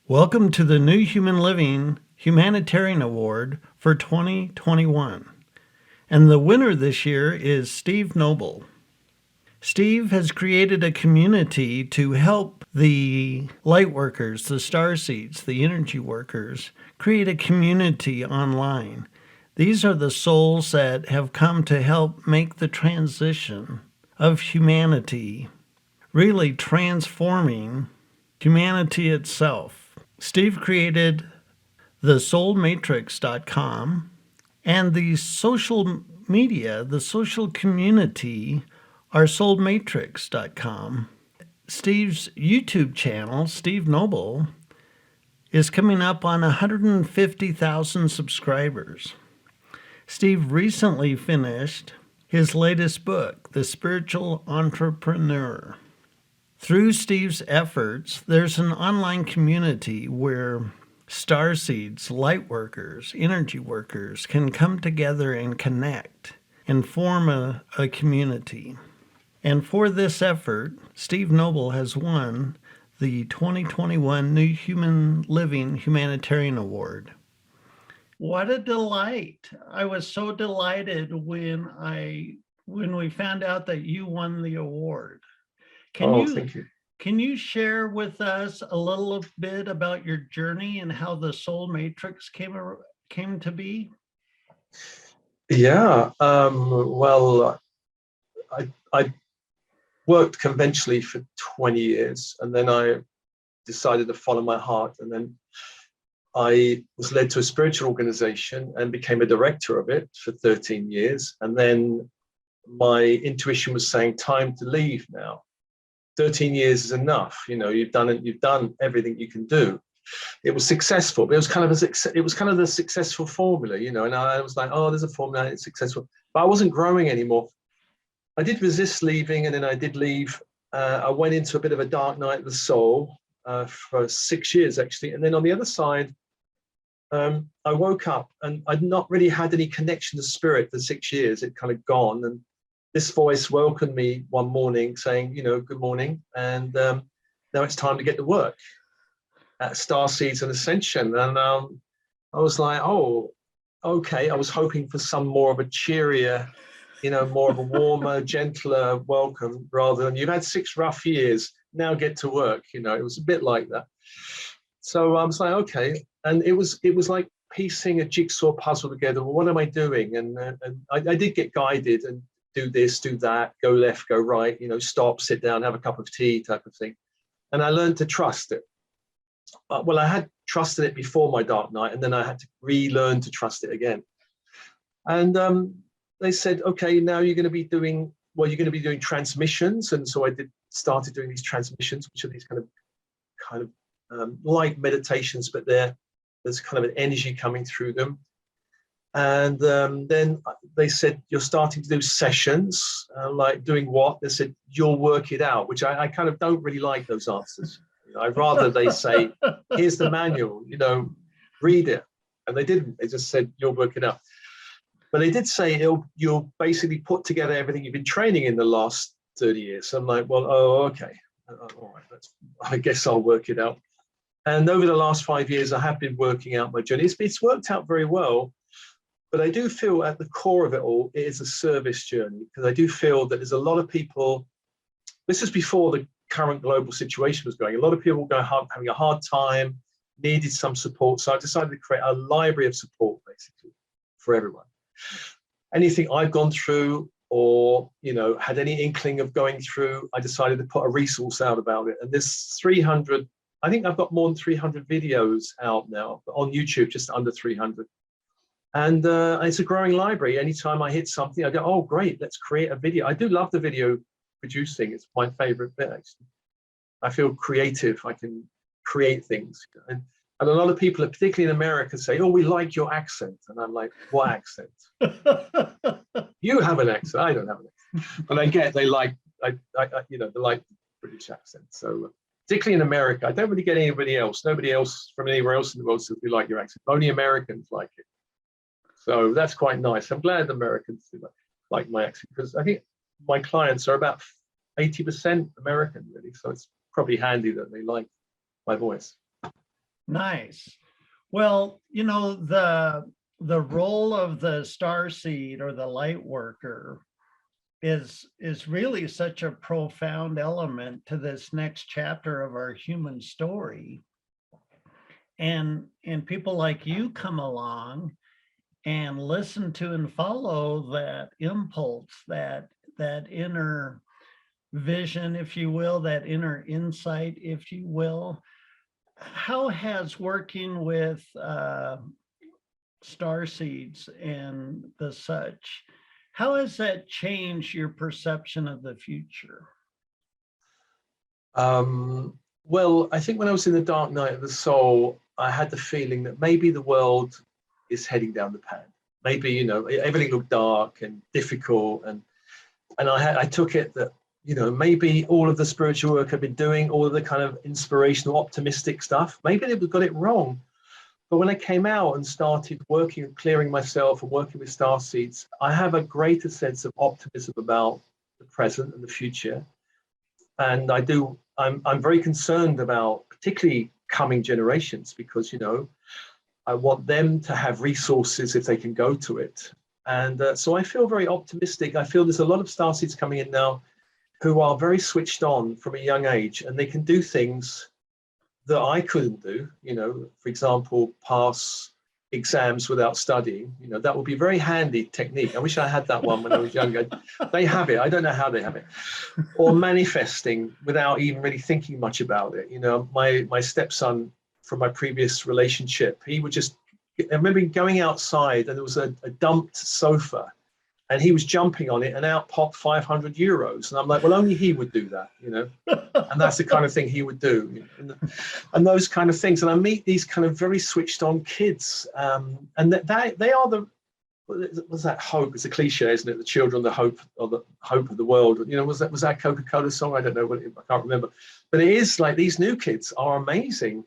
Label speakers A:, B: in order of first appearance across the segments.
A: Welcome to the New Living Humanitarian Award for 2021. And the winner this year is Steve Nobel. Steve has created a community to help the light workers, the star seeds, the energy workers, create a community online. These are the souls that have come to help make the transition of humanity, really transforming humanity itself. Steve created the soulmatrix.com and the social media, the social community are soulmatrix.com. Steve's YouTube channel, Steve Nobel, is coming up on 150,000 subscribers. Steve recently finished his latest book, The Spiritual Entrepreneur. Through Steve's efforts, there's an online community where starseeds, light workers, energy workers can come together and connect and form a community. And for this effort, Steve Nobel has won the 2021 New Living Humanitarian Award. What a delight. I was so delighted when we found out that you won the award.
B: Thank you.
A: Can you share with us a little bit about your journey and how the Soul Matrix came to be?
B: Yeah, well, I worked conventionally for 20 years, and then I decided to follow my heart, and then I was led to a spiritual organization and became a director of it for 13 years, and then my intuition was saying, time to leave now. 13 years is enough. You know, you've done everything you can do. It was successful, but it was kind of the successful formula, you know, and I was like, oh, there's a formula, it's successful, but I wasn't growing anymore. I did resist leaving, and then I did leave. I went into a bit of a dark night of the soul for 6 years, actually. And then on the other side, I woke up and I'd not really had any connection to spirit for 6 years. It kind of gone. And this voice welcomed me one morning saying, you know, good morning. And now it's time to get to work at Starseeds and Ascension. And I was like, oh, okay. I was hoping for some more of a cheerier, you know, more of a warmer, gentler welcome rather than you've had 6 rough years, now get to work. You know, it was a bit like that. So I was like, okay. And it was like piecing a jigsaw puzzle together. Well, what am I doing? And I did get guided and do this, do that, go left, go right, you know, stop, sit down, have a cup of tea type of thing. And I learned to trust it. Well, I had trusted it before my dark night, and then I had to relearn to trust it again. And they said, okay, now you're going to be doing transmissions. And so I started doing these transmissions, which are these kind of like meditations, but there's kind of an energy coming through them. And then they said, you're starting to do sessions, like doing what? They said, you'll work it out, which I kind of don't really like those answers. You know, I'd rather they say, here's the manual, you know, read it. And they didn't. They just said, you'll work it out. But they did say, you'll basically put together everything you've been training in the last 30 years. So I'm like, well, oh, okay. All right, I guess I'll work it out. And over the last 5 years, I have been working out my journey. It's worked out very well. But I do feel at the core of it all, it is a service journey, because I do feel that there's a lot of people, this is before the current global situation was going, a lot of people were having a hard time, needed some support. So I decided to create a library of support, basically, for everyone. Anything I've gone through or, you know, had any inkling of going through, I decided to put a resource out about it. And there's 300, I think I've got more than 300 videos out now, but on YouTube, just under 300. And it's a growing library. Anytime I hit something, I go, oh, great, let's create a video. I do love the video producing. It's my favorite bit, actually. I feel creative. I can create things. And a lot of people, particularly in America, say, oh, we like your accent. And I'm like, what accent? You have an accent. I don't have an accent. But they like British accent. So particularly in America, I don't really get anybody else. Nobody else from anywhere else in the world says we like your accent. Only Americans like it. So that's quite nice. I'm glad Americans like my accent, because I think my clients are about 80% American, really. So it's probably handy that they like my voice.
A: Nice. Well, the role of the star seed or the light worker is really such a profound element to this next chapter of our human story. And people like you come along and listen to and follow that impulse, that inner vision, if you will, that inner insight, if you will. How has working with star seeds and the such, how has that changed your perception of the future?
B: Well, I think when I was in the dark night of the soul, I had the feeling that maybe the world is heading down the pan. Maybe, everything looked dark and difficult, and I took it that, maybe all of the spiritual work I've been doing, all of the kind of inspirational, optimistic stuff, maybe they got it wrong. But when I came out and started working, clearing myself and working with star seeds, I have a greater sense of optimism about the present and the future. And I'm very concerned about particularly coming generations, because, I want them to have resources if they can go to it. And so I feel very optimistic. I feel there's a lot of starseeds coming in now who are very switched on from a young age, and they can do things that I couldn't do, for example, pass exams without studying. That would be a very handy technique. I wish I had that one when I was younger. They have it. I don't know how they have it. Or manifesting without even really thinking much about it. My stepson from my previous relationship, he would just, I remember going outside and there was a dumped sofa and he was jumping on it and out popped 500 euros. And I'm like, well, only he would do that, and that's the kind of thing he would do, and those kind of things. And I meet these kind of very switched on kids, and they are what's that hope? It's a cliche, isn't it? The children, the hope of the world. Was that Coca-Cola song? I don't know I can't remember, but it is like these new kids are amazing.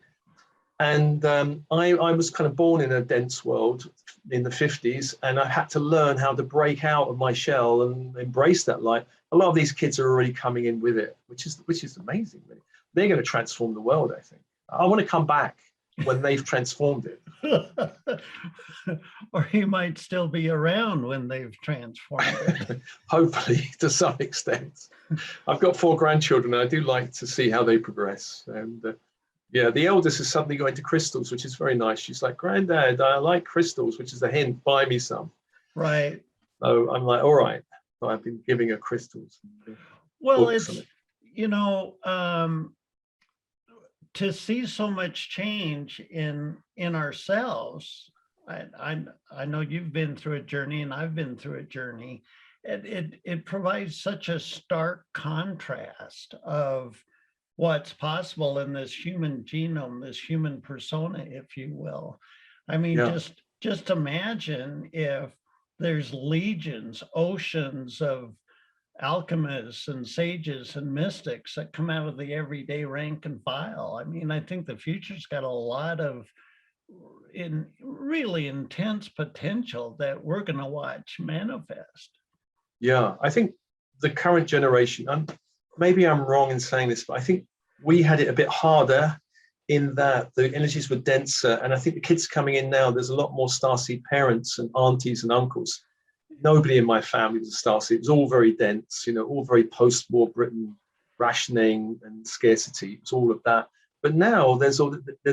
B: And I was kind of born in a dense world in the 50s, and I had to learn how to break out of my shell and embrace that light. A lot of these kids are already coming in with it, which is amazing. They're going to transform the world, I think. I want to come back when they've transformed it.
A: Or he might still be around when they've transformed it.
B: Hopefully, to some extent. I've got 4 grandchildren, and I do like to see how they progress. And yeah, the eldest is suddenly going to crystals, which is very nice. She's like, Granddad, I like crystals, which is a hint, buy me some.
A: Right.
B: So I'm like, all right. So I've been giving her crystals.
A: Well, it's, to see so much change in ourselves. I know you've been through a journey and I've been through a journey. It provides such a stark contrast of what's possible in this human genome, this human persona, if you will. I mean,
B: Yeah.
A: just imagine if there's legions, oceans of alchemists and sages and mystics that come out of the everyday rank and file. I mean, I think the future's got a lot of really intense potential that we're going to watch manifest.
B: Yeah, I think the current generation, maybe I'm wrong in saying this, but I think we had it a bit harder in that the energies were denser. And I think the kids coming in now, there's a lot more starseed parents and aunties and uncles. Nobody in my family was a starseed. It was all very dense, all very post-war Britain, rationing and scarcity. It was all of that. But now there's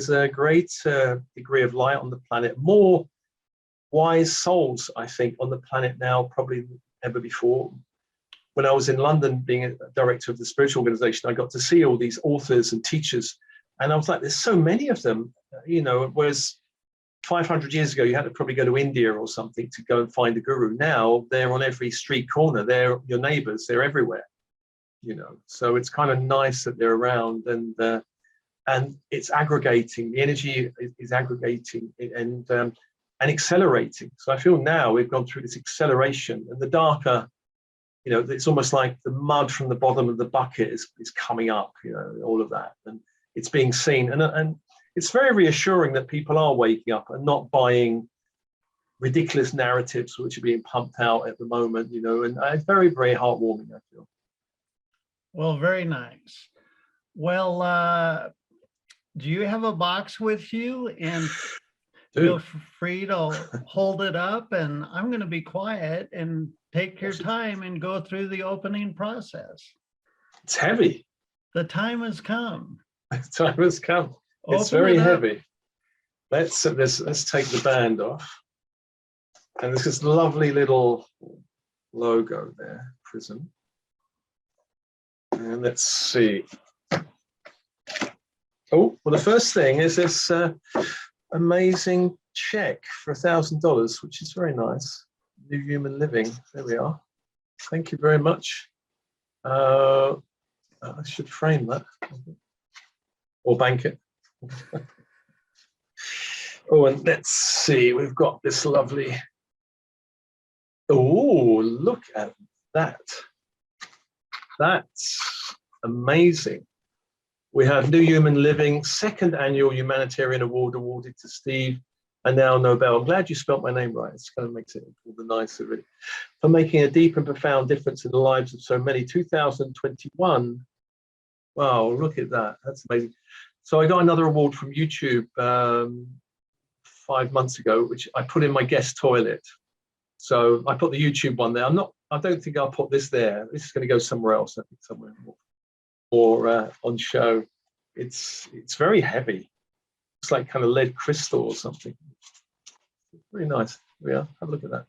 B: a great degree of light on the planet, more wise souls, I think, on the planet now, probably than ever before. When I was in London being a director of the spiritual organization, I got to see all these authors and teachers. And I was like, there's so many of them, whereas 500 years ago, you had to probably go to India or something to go and find a guru. Now they're on every street corner. They're your neighbors. They're everywhere, So it's kind of nice that they're around, and it's aggregating. The energy is aggregating and accelerating. So I feel now we've gone through this acceleration, and the darker, it's almost like the mud from the bottom of the bucket is coming up, all of that, and it's being seen. And it's very reassuring that people are waking up and not buying ridiculous narratives which are being pumped out at the moment, and it's very, very heartwarming, I feel.
A: Well, very nice. Well, do you have a box with you? And feel
B: Dude,
A: free to hold it up, and I'm going to be quiet and take your time and go through the opening process.
B: it's heavy.
A: The time has come.
B: Time has come. It's
A: Open
B: very
A: it up.
B: heavy. Let's take the band off. And there's this lovely little logo there, Prism. And let's see. Oh, well, the first thing is this amazing check for $1,000, which is very nice. New Human Living. There we are. Thank you very much. I should frame that or bank it. Oh, and let's see. We've got this lovely. Oh, look at that. That's amazing. We have New Human Living, second annual Humanitarian Award awarded to Steve and now Nobel. I'm glad you spelt my name right. It kind of makes it all the nicer, really. For making a deep and profound difference in the lives of so many. 2021. Wow, look at that. That's amazing. So I got another award from YouTube 5 months ago, which I put in my guest toilet. So I put the YouTube one there. I don't think I'll put this there. This is going to go somewhere else, I think, somewhere more. Or on show. It's very heavy. It's like kind of lead crystal or something. Very nice. Yeah, have a look at that.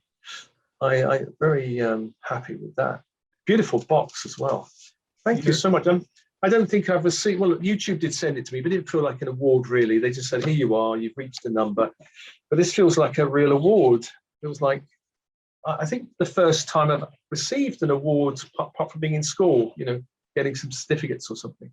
B: I'm very happy with that. Beautiful box as well. Thank you so much. I don't think I've received, well, YouTube did send it to me, but it didn't feel like an award really. They just said, here you are, you've reached a number. But this feels like a real award. It was like, I think the first time I've received an award, apart from being in school, getting some certificates or something.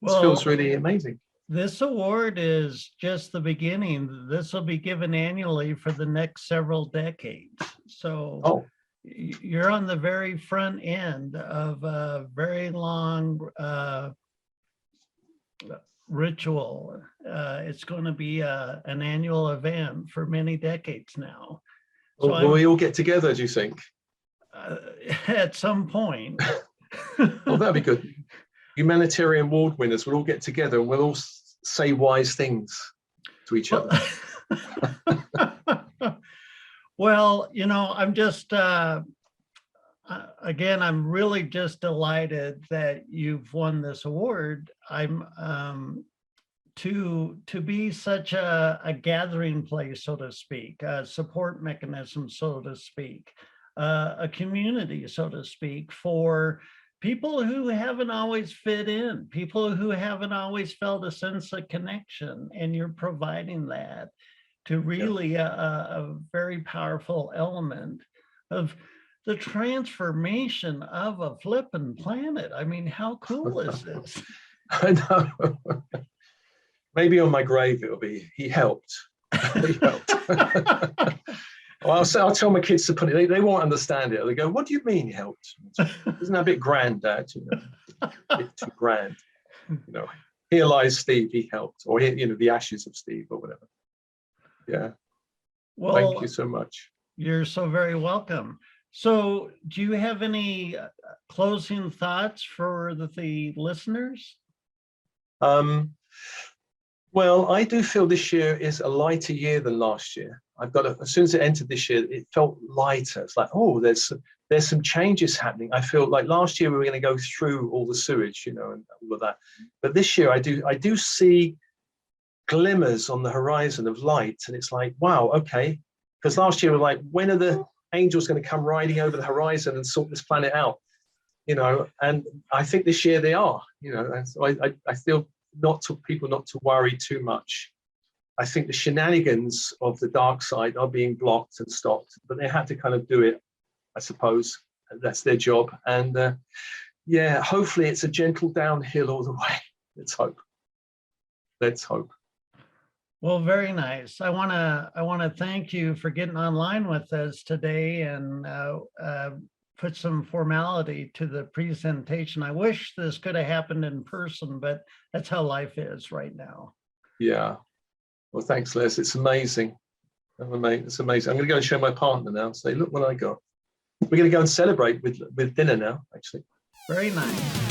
B: This feels really amazing.
A: This award is just the beginning. This will be given annually for the next several decades. So you're on the very front end of a very long ritual. It's going to be an annual event for many decades now. So
B: will we all get together, do you think?
A: At some point.
B: Oh, that'd be good. Humanitarian award winners will all get together and we'll all say wise things to each other.
A: Well, I'm just, again, I'm really just delighted that you've won this award. I'm to be such a gathering place, so to speak, a support mechanism, so to speak, a community, so to speak, for people who haven't always fit in, people who haven't always felt a sense of connection, and you're providing that to really a very powerful element of the transformation of a flipping planet. I mean, how cool is this?
B: I know. Maybe on my grave it'll be, he helped. He helped. Well, I'll tell my kids to put it, they won't understand it. They go, what do you mean he helped? Isn't that a bit grand, Dad? A bit too grand. Here lies Steve, he helped. Or, the ashes of Steve or whatever. Yeah. Well, thank you so much.
A: You're so very welcome. So do you have any closing thoughts for the listeners?
B: Well, I do feel this year is a lighter year than last year. As soon as it entered this year, it felt lighter. It's like, oh, there's some changes happening. I feel like last year we were going to go through all the sewage, and all of that. But this year I do see glimmers on the horizon of light, and it's like, wow, okay. Because last year we were like, when are the angels going to come riding over the horizon and sort this planet out? And I think this year they are. And so I feel people not to worry too much. I think the shenanigans of the dark side are being blocked and stopped, but they had to kind of do it, I suppose. That's their job. And hopefully it's a gentle downhill all the way. Let's hope. Let's hope.
A: Well, very nice. I want to thank you for getting online with us today and put some formality to the presentation. I wish this could have happened in person, but that's how life is right now. Yeah.
B: Well, thanks, Les. It's amazing. It's amazing. I'm going to go and show my partner now and say, look what I got. We're going to go and celebrate with dinner now, actually.
A: Very nice.